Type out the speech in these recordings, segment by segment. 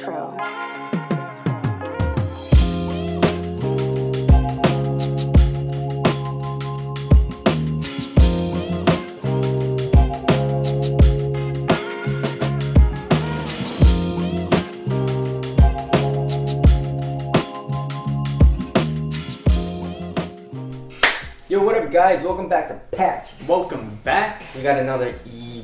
intro. Yo, what up guys? Welcome back to Patched. Welcome back. We got another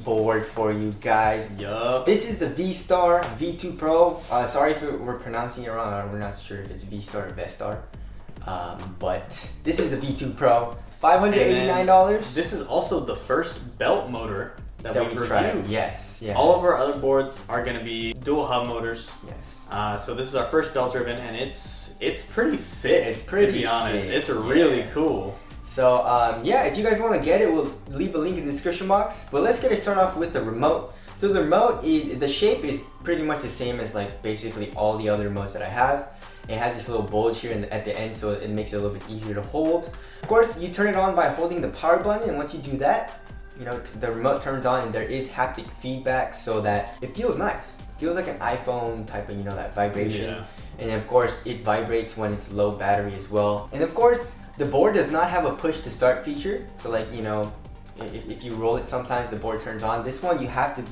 board for you guys. Yup. This is the Vestar V2-Pro. Sorry if we're pronouncing it wrong. We're not sure if it's Vestar or Vestar. But this is the V2-Pro. $589. This is also the first belt motor that we've reviewed. Yes. Yeah. All of our other boards are going to be dual hub motors. Yes. So this is our first belt driven, and it's pretty sick. It's pretty to be honest. sick. It's really cool. So yeah, if you guys want to get it, we'll leave a link in the description box. But let's get it started off with the remote. So the remote, the shape is pretty much the same as like basically all the other remotes that I have. It has this little bulge here at the end, so it makes it a little bit easier to hold. Of course, you turn it on by holding the power button, and once you do that, you know, the remote turns on, and there is haptic feedback, so that it feels nice. It feels like an iPhone type of, you know, that vibration. Yeah. And then of course, it vibrates when it's low battery as well. And of course, the board does not have a push to start feature. So like, you know, if you roll it sometimes, the board turns on. This one, you have to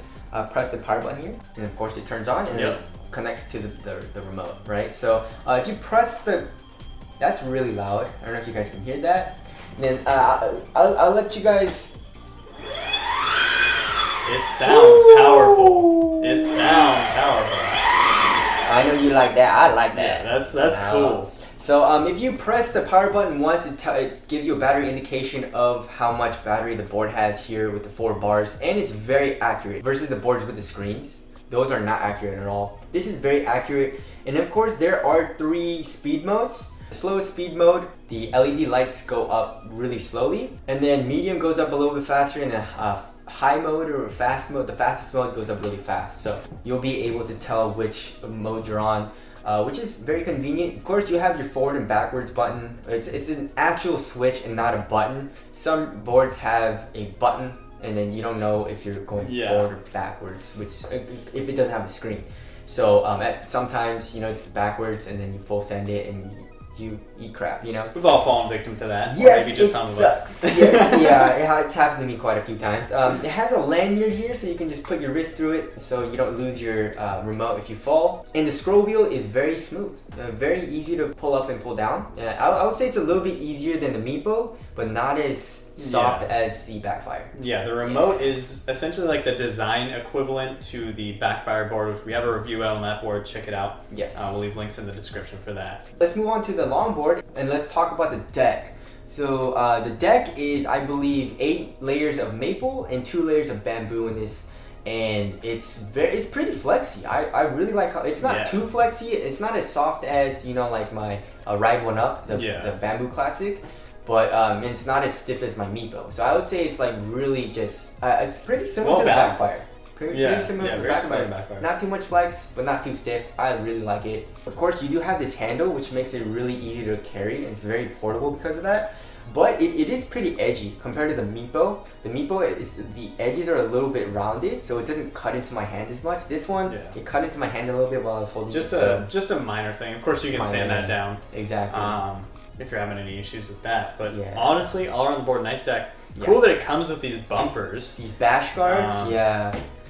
press the power button here. And of course, it turns on and it connects to the remote, right? So if you press that's really loud. I don't know if you guys can hear that. And then I'll let you guys. It sounds powerful. It sounds powerful. I know you like that. I like that. Yeah, that's cool. So if you press the power button once, it gives you a battery indication of how much battery the board has here with the 4 bars, and it's very accurate versus the boards with the screens. Those are not accurate at all. This is very accurate, and of course there are 3 speed modes. Slowest speed mode, the LED lights go up really slowly, and then medium goes up a little bit faster, and then high mode or fast mode, the fastest mode goes up really fast. So you'll be able to tell which mode you're on. Which is very convenient. Of course, you have your forward and backwards button. It's an actual switch and not a button. Some boards have a button, and then you don't know if you're going forward or backwards, which if it doesn't have a screen. So sometimes, you know, it's backwards, and then you full send it, and you eat crap, you know? We've all fallen victim to that. Yes, or maybe just some sucks. of us. yeah, it's happened to me quite a few times. It has a lanyard here, so you can just put your wrist through it, so you don't lose your remote if you fall. And the scroll wheel is very smooth, very easy to pull up and pull down. I would say it's a little bit easier than the Meepo, but not as soft as the Backfire. Yeah, the remote is essentially like the design equivalent to the Backfire board, which we have a review out on that board. Check it out. Yes. We'll leave links in the description for that. Let's move on to the longboard, and let's talk about the deck. So the deck is, I believe, 8 layers of maple and 2 layers of bamboo in this. And it's pretty flexy. I really like how it's not too flexy. It's not as soft as, you know, like my Ride 1 Up, the Bamboo Classic. But it's not as stiff as my Meepo. So I would say it's like really just, it's pretty similar to the Backfire. Pretty similar to the Backfire. Not too much flex, but not too stiff. I really like it. Of course, you do have this handle, which makes it really easy to carry, and it's very portable because of that. But it is pretty edgy compared to the Meepo. The Meepo, the edges are a little bit rounded, so it doesn't cut into my hand as much. This one, it cut into my hand a little bit while I was holding it. Just a minor thing. Of course, you can sand that down. Exactly. If you're having any issues with that. But honestly, all around the board, nice deck. Cool that it comes with these bumpers. These bash guards,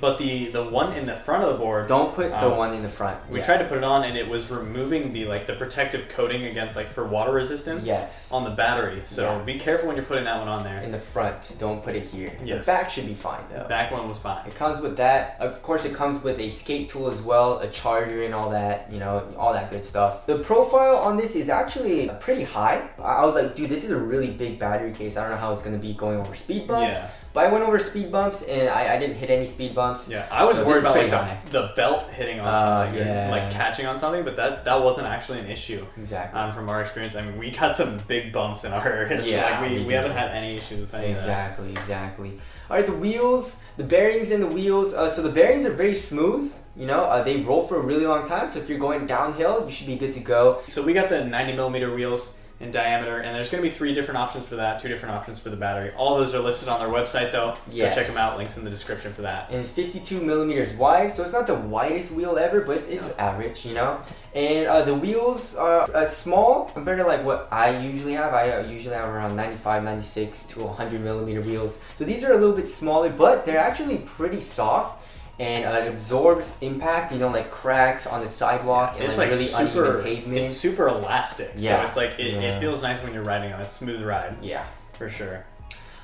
But the one in the front of the board, don't put the one in the front. We tried to put it on, and it was removing the protective coating against for water resistance on the battery. So be careful when you're putting that one on there. In the front, don't put it here. Yes. The back should be fine though. The back one was fine. It comes with that. Of course, it comes with a skate tool as well, a charger and all that, you know, all that good stuff. The profile on this is actually pretty high. I was like, dude, this is a really big battery case. I don't know how it's gonna be going over speed bumps. Yeah. But I went over speed bumps, and I didn't hit any speed bumps. Yeah, I was worried about the belt hitting on something, or, catching on something, but that wasn't actually an issue. Exactly. From our experience, I mean, we got some big bumps in our areas. Yeah, we haven't had any issues with any of that. Exactly. All right, the wheels, the bearings and the wheels. So the bearings are very smooth. You know, they roll for a really long time. So if you're going downhill, you should be good to go. So we got the 90mm wheels. in diameter, and there's going to be 3 different options for that, 2 different options for the battery. All those are listed on their website though. Go check them out. Links in the description for that. And it's 52 millimeters wide, so it's not the widest wheel ever, but it's average, you know. And the wheels are small compared to like what I usually have. I usually have around 95, 96 to 100 millimeter wheels. So these are a little bit smaller, but they're actually pretty soft. And it absorbs impact, you know, like cracks on the sidewalk and like really uneven pavement. It's super elastic, so it's like it feels nice when you're riding on it. Smooth ride. Yeah, for sure.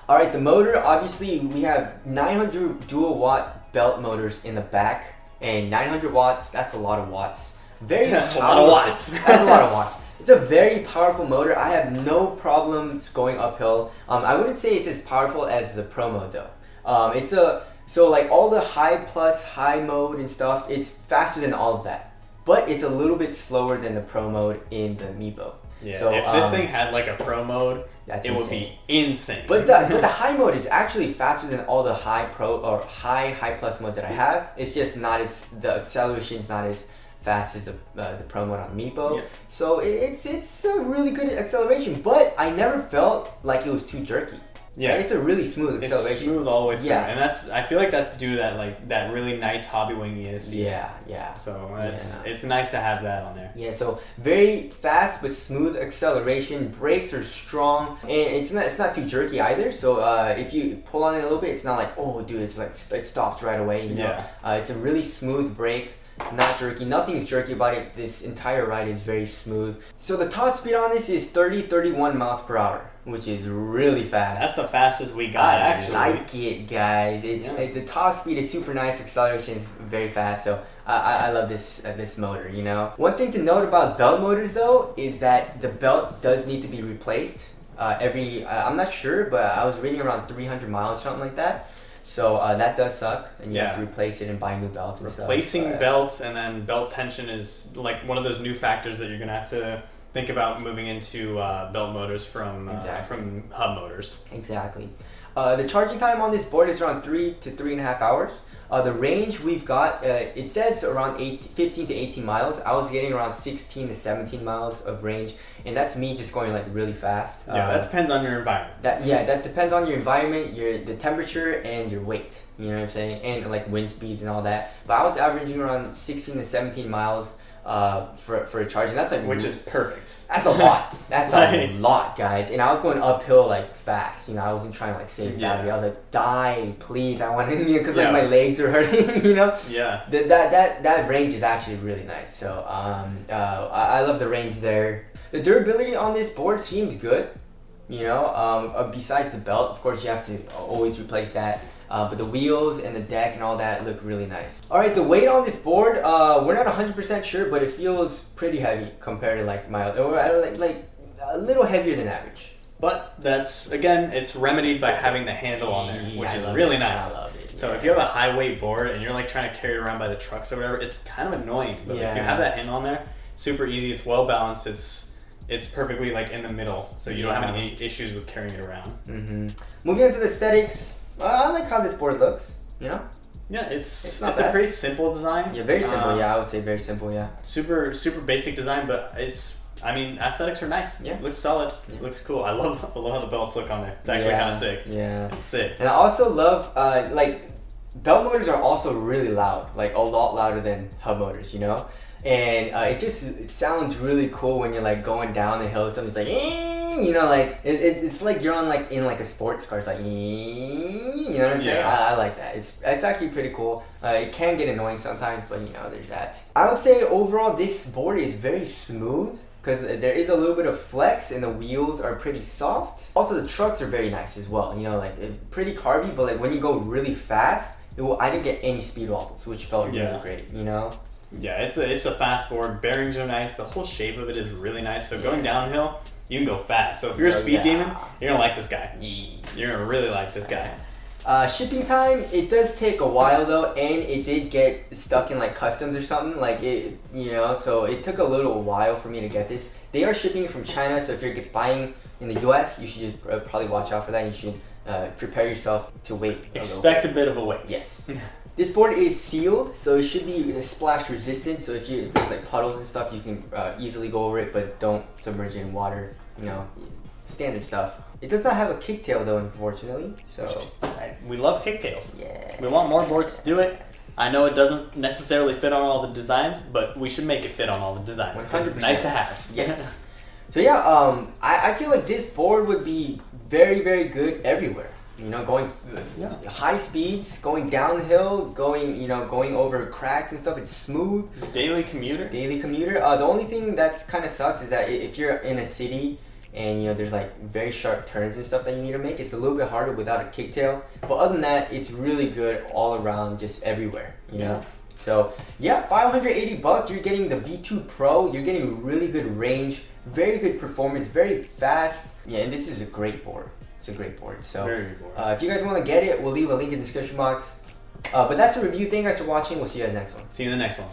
All right, the motor. Obviously, we have 900 dual watt belt motors in the back, and 900 watts. That's a lot of watts. That's a lot of watts. That's a lot of watts. It's a very powerful motor. I have no problems going uphill. I wouldn't say it's as powerful as the Pro mode though. So like all the high mode and stuff, it's faster than all of that. But it's a little bit slower than the Pro mode in the Meebo. Yeah, so, if this thing had like a Pro mode, it would be insane. But the high mode is actually faster than all the high Pro or high plus modes that I have. It's just not as, the acceleration is not as fast as the Pro mode on Meebo. Yeah. So it's a really good acceleration, but I never felt like it was too jerky. Yeah, it's a really smooth acceleration. It's smooth all the way through. Yeah, and I feel like that's due to that really nice hobby wing ESC. Yeah. So it's nice to have that on there. Yeah, so very fast but smooth acceleration. Brakes are strong, and it's not too jerky either. So if you pull on it a little bit, it's not like, oh dude, it's like it stops right away. You know? It's a really smooth brake. Not jerky. Nothing is jerky about it. This entire ride is very smooth. So the top speed on this is 31 miles per hour, which is really fast. That's the fastest we got, actually. I like it, guys. It's the top speed is super nice. Acceleration is very fast. So I love this motor, you know. One thing to note about belt motors though is that the belt does need to be replaced I'm not sure, but I was reading around 300 miles, something like that. So that does suck, and you have to replace it and buy new belts and stuff. Replacing belts and then belt tension is like one of those new factors that you're gonna have to think about moving into belt motors from hub motors. Exactly. The charging time on this board is around 3 to 3.5 hours. The range we've got, it says around 15 to 18 miles. I was getting around 16 to 17 miles of range, and that's me just going like really fast. Yeah, that depends on your environment. That depends on your environment, the temperature, and your weight. You know what I'm saying? And like wind speeds and all that. But I was averaging around 16 to 17 miles for a charge, and that's like which is perfect. That's a lot. That's a lot, guys. And I was going uphill like fast. You know, I wasn't trying to like save battery. I was like, die, please. I want to, because like my legs are hurting. You know. Yeah. That range is actually really nice. So I love the range there. The durability on this board seems good. You know, besides the belt, of course, you have to always replace that. But the wheels and the deck and all that look really nice. Alright, the weight on this board, we're not 100% sure, but it feels pretty heavy compared to like my other, like a little heavier than average. But that's, again, it's remedied by having the handle on there, which is really nice. I love it. So if you have a high weight board and you're like trying to carry it around by the trucks or whatever, it's kind of annoying. But if you have that handle on there, super easy, it's well balanced, it's perfectly like in the middle, so you don't have any issues with carrying it around. Mm-hmm. Moving on to the aesthetics. I like how this board looks, you know? Yeah, it's a pretty simple design. Yeah, very simple, I would say very simple, yeah. Super basic design, but aesthetics are nice. Yeah. Looks solid. Yeah. Looks cool. I love how the belts look on there. It's actually kind of sick. Yeah. It's sick. And I also love, belt motors are also really loud, like a lot louder than hub motors, you know? And it sounds really cool when you're like going down the hill. Something's like, you know, like it's like you're on like in like a sports car. It's like, you know what I'm saying? I like that. It's actually pretty cool. It can get annoying sometimes, but you know, there's that. I would say overall this board is very smooth because there is a little bit of flex and the wheels are pretty soft. Also, the trucks are very nice as well. You know, like pretty carby, but like when you go really fast, I didn't get any speed wobbles, which felt really great. You know. Yeah, it's a fast board. Bearings are nice. The whole shape of it is really nice. So going downhill, you can go fast. So if you're a speed demon, you're gonna like this guy. You're gonna really like this guy. Shipping time, it does take a while though, and it did get stuck in like customs or something. Like it, you know, so it took a little while for me to get this. They are shipping it from China, so if you're buying in the U.S., you should just probably watch out for that. You should prepare yourself to wait. Expect a bit of a wait. Yes. This board is sealed, so it should be splash resistant. So if there's like puddles and stuff, you can easily go over it, but don't submerge it in water. you know, standard stuff. It does not have a kicktail though, unfortunately. So we love kicktails. Yeah. We want more boards to do it. I know it doesn't necessarily fit on all the designs, but we should make it fit on all the designs. 100%. It's nice to have. Yes. So yeah, I feel like this board would be very, very good everywhere. You know, going high speeds, going downhill, going over cracks and stuff. It's smooth. Daily commuter. The only thing that's kind of sucks is that if you're in a city and there's like very sharp turns and stuff that you need to make, it's a little bit harder without a kicktail. But other than that, it's really good all around, just everywhere. You know. So yeah, $580. You're getting the V2-Pro. You're getting really good range, very good performance, very fast. Yeah, and this is a great board. It's a great board. So very good board. If you guys want to get it, we'll leave a link in the description box. But that's a review. Thank you guys for watching. We'll see you guys next one. See you in the next one.